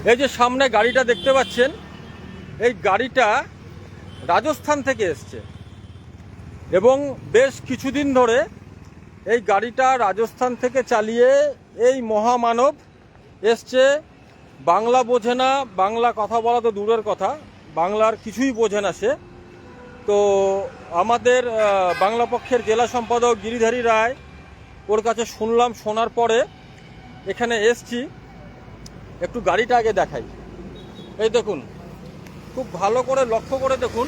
এই যে সামনে গাড়িটা দেখতে পাচ্ছেন, এই গাড়িটা রাজস্থান থেকে এসছে এবং বেশ কিছুদিন ধরে এই গাড়িটা রাজস্থান থেকে চালিয়ে এই মহামানব এসছে। বাংলা বোঝে না, বাংলা কথা বলা তো দূরের কথা, বাংলার কিছুই বোঝে না সে। তো আমাদের বাংলা পক্ষের জেলা সম্পাদক গিরিধারী রায়, ওর কাছে শুনলাম, শোনার পরে এখানে এসছি। একটু গাড়িটা আগে দেখাই। এই দেখুন, খুব ভালো করে লক্ষ্য করে দেখুন,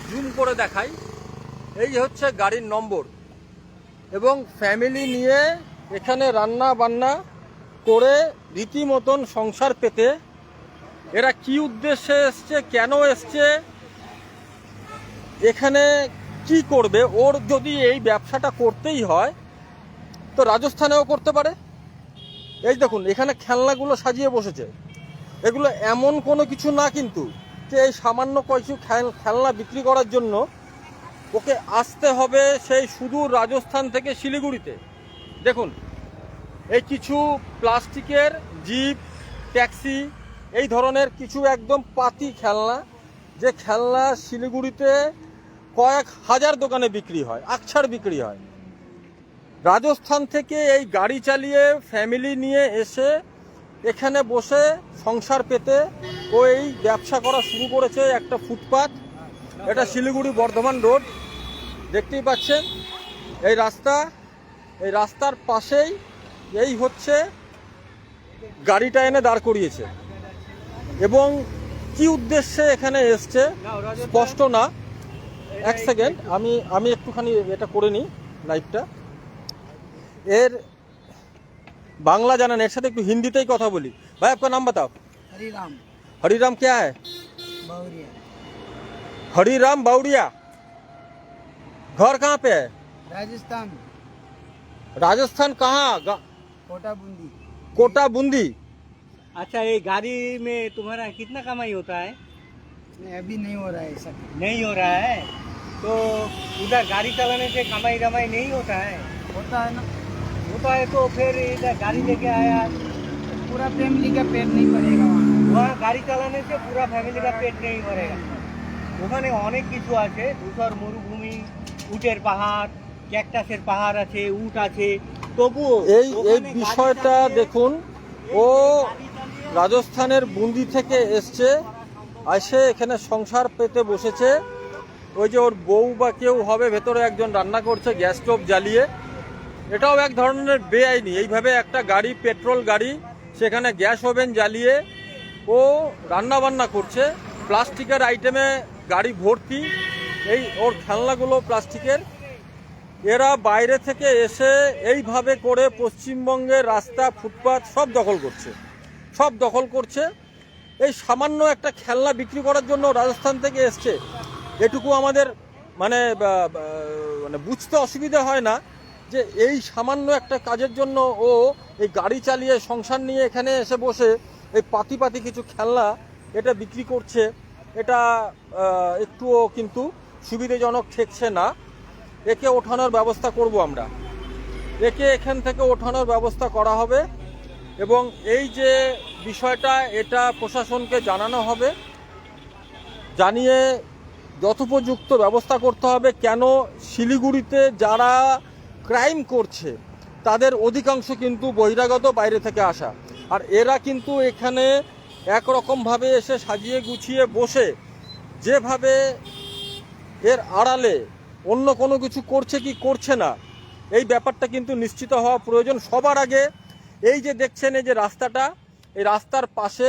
জুম করে দেখাই। এই হচ্ছে গাড়ির নম্বর এবং ফ্যামিলি নিয়ে এখানে রান্না বান্না করে রীতিমতন সংসার পেতে এরা কি উদ্দেশ্যে এসছে, কেন এসছে, এখানে কি করবে। ওর যদি এই ব্যবসাটা করতেই হয় তো রাজস্থানেও করতে পারে। এই দেখুন, এখানে খেলনাগুলো সাজিয়ে বসেছে। এগুলো এমন কোনো কিছু না কিন্তু যে এই সামান্য কিছু খেলনা বিক্রি করার জন্য ওকে আসতে হবে সেই সুদূর রাজস্থান থেকে শিলিগুড়িতে। দেখুন, এই কিছু প্লাস্টিকের জিপ, ট্যাক্সি, এই ধরনের কিছু একদম পাতি খেলনা, যে খেলনা শিলিগুড়িতে কয়েক হাজার দোকানে বিক্রি হয়, আকছাড় বিক্রি হয়। রাজস্থান থেকে এই গাড়ি চালিয়ে ফ্যামিলি নিয়ে এসে এখানে বসে সংসার পেতে ও এই ব্যবসা করা শুরু করেছে। একটা ফুটপাত, এটা শিলিগুড়ি বর্ধমান রোড, দেখতেই পাচ্ছেন এই রাস্তা। এই রাস্তার পাশেই এই হচ্ছে গাড়িটা এনে দাঁড় করিয়েছে এবং কি উদ্দেশ্যে এখানে এসছে স্পষ্ট না। এক সেকেন্ড, আমি একটুখানি এটা করে নিই লাইভটা। এর बांग्ला जाना नहीं, साथ एक हिंदी ही कथा बोली। भाई आपका नाम बताओ। हरिराम। हरिराम क्या है? बावरिया। हरिराम बावड़िया। घर कहाँ पे है? राजस्थान। राजस्थान कहाँ? कोटा बूंदी। कोटा बूंदी। अच्छा, ये गाड़ी में तुम्हारा कितना कमाई होता है? नहीं, अभी नहीं हो रहा है ऐसा। नहीं हो रहा है तो उधर गाड़ी चलाने से कमाई रमाई नहीं होता है? होता है ना, होता है तो फिर इधर गाड़ी लेके आया। पूरा फैमिली का पेट नहीं भरेगा वहाँ गाड़ी चालाने से पूरा फैमिली का पेट नहीं भरेगा। ওখানে অনেক কিছু আছে, ধূসর মরুভূমি, উটের পাহাড়, ক্যাকটাসের পাহাড় আছে, উট আছে, তবুও এই বিষয়টা দেখুন, ও রাজস্থানের বুন্দি থেকে এসছে, এসে এখানে সংসার পেতে বসেছে। ওই যে ওর বউ বা কেউ হবে ভেতরে একজন রান্না করছে গ্যাস স্টোভ জ্বালিয়ে। এটাও এক ধরনের বেআইনি। এইভাবে একটা গাড়ি, পেট্রোল গাড়ি, সেখানে গ্যাস ওভেন জ্বালিয়ে ও রান্না বান্না করছে। প্লাস্টিকের আইটেমে গাড়ি ভর্তি, এই ওর খেলনাগুলো প্লাস্টিকের। এরা বাইরে থেকে এসে এইভাবে করে পশ্চিমবঙ্গের রাস্তা, ফুটপাত সব দখল করছে। এই সামান্য একটা খেলনা বিক্রি করার জন্য রাজস্থান থেকে এসছে। এটুকু আমাদের মানে বুঝতে অসুবিধা হয় না যে এই সামান্য একটা কাজের জন্য ও এই গাড়ি চালিয়ে সংসার নিয়ে এখানে এসে বসে এই পাতি কিছু খেলনা এটা বিক্রি করছে। এটা একটুও কিন্তু সুবিধাজনক ঠেকছে না। একে ওঠানোর ব্যবস্থা করব আমরা, একে এখান থেকে ওঠানোর ব্যবস্থা করা হবে এবং এই যে বিষয়টা, এটা প্রশাসনকে জানানো হবে, জানিয়ে যথোপযুক্ত ব্যবস্থা করতে হবে। কেন শিলিগুড়িতে যারা ক্রাইম করছে তাদের অধিকাংশ কিন্তু বহিরাগত, বাইরে থেকে আসা, আর এরা কিন্তু এখানে একরকমভাবে এসে সাজিয়ে গুছিয়ে বসে যেভাবে এর আড়ালে অন্য কোনো কিছু করছে কি করছে না, এই ব্যাপারটা কিন্তু নিশ্চিত হওয়া প্রয়োজন। সবার আগে এই যে দেখছেন এই যে রাস্তাটা, এই রাস্তার পাশে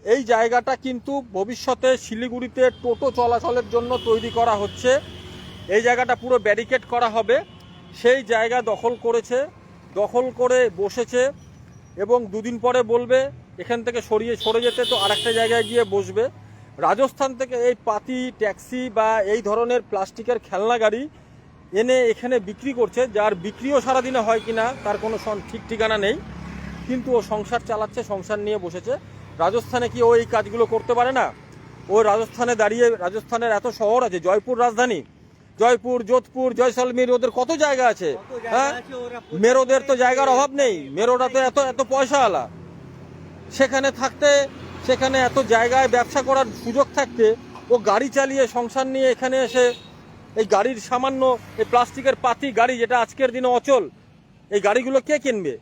এই জায়গাটা কিন্তু ভবিষ্যতে শিলিগুড়িতে টোটো চলাচলের জন্য তৈরি করা হচ্ছে। এই জায়গাটা পুরো ব্যারিকেড করা হবে। সেই জায়গা দখল করে বসেছে এবং দুদিন পরে বলবে এখান থেকে সরে যেতে, তো আরেকটা জায়গায় গিয়ে বসবে। রাজস্থান থেকে এই পাতি, ট্যাক্সি বা এই ধরনের প্লাস্টিকের খেলনা গাড়ি এনে এখানে বিক্রি করছে, যার বিক্রিও সারাদিনে হয় কিনা তার কোনো ঠিক ঠিকানা নেই, কিন্তু ও সংসার চালাচ্ছে, সংসার নিয়ে বসেছে। রাজস্থানে কি ও এই কাজগুলো করতে পারে না? ও রাজস্থানে দাঁড়িয়ে, রাজস্থানের এত শহর আছে, জয়পুর রাজধানী, জয়পুর, যোধপুর, জয়সলমীর, ওদের কত জায়গা আছে। হ্যাঁ, মেরোদের তো জায়গার অভাব নেই। মেরোরা তো এত পয়সাওয়ালা, সেখানে থাকতে, সেখানে এত জায়গায় ব্যবসা করার সুযোগ থাকতে ও গাড়ি চালিয়ে সংসার নিয়ে এখানে এসে এই গাড়ির সামান্য এই প্লাস্টিকের পাতি গাড়ি, যেটা আজকের দিনে অচল, এই গাড়িগুলো কে কিনবে?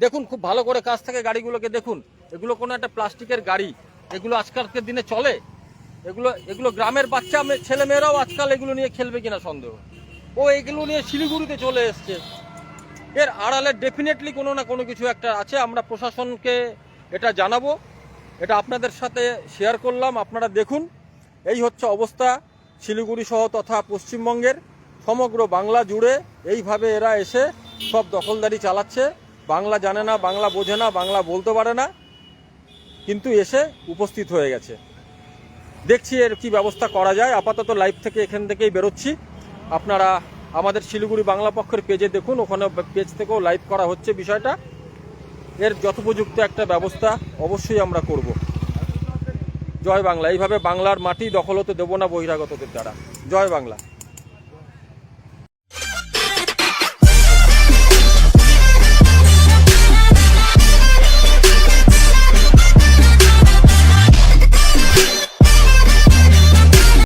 দেখুন খুব ভালো করে কাছ থেকে গাড়িগুলোকে দেখুন, এগুলো কোনো একটা প্লাস্টিকের গাড়ি, এগুলো আজকালকের দিনে চলে? এগুলো গ্রামের বাচ্চা ছেলে মেয়েরাও আজকাল এগুলো নিয়ে খেলবে কিনা সন্দেহ। ও এগুলো নিয়ে শিলিগুড়িতে চলে এসছে। এর আড়ালে ডেফিনেটলি কোনো না কোনো কিছু একটা আছে। আমরা প্রশাসনকে এটা জানাবো, এটা আপনাদের সাথে শেয়ার করলাম। আপনারা দেখুন, এই হচ্ছে অবস্থা শিলিগুড়ি সহ তথা পশ্চিমবঙ্গের সমগ্র বাংলা জুড়ে। এইভাবে এরা এসে সব দখলদারি চালাচ্ছে। বাংলা জানে না, বাংলা বোঝে না, বাংলা বলতে পারে না, কিন্তু এসে উপস্থিত হয়ে গেছে। দেখছি এর কি ব্যবস্থা করা যায়। আপাতত লাইভ থেকে এখান থেকেই বেরোচ্ছি। আপনারা আমাদের শিলিগুড়ি বাংলা পক্ষের পেজে দেখুন, ওখানে পেজ থেকেও লাইভ করা হচ্ছে বিষয়টা। এর যথোপযুক্ত একটা ব্যবস্থা অবশ্যই আমরা করব। জয় বাংলা। এইভাবে বাংলার মাটি দখল হতে দেব না বহিরাগতদের দ্বারা। জয় বাংলা।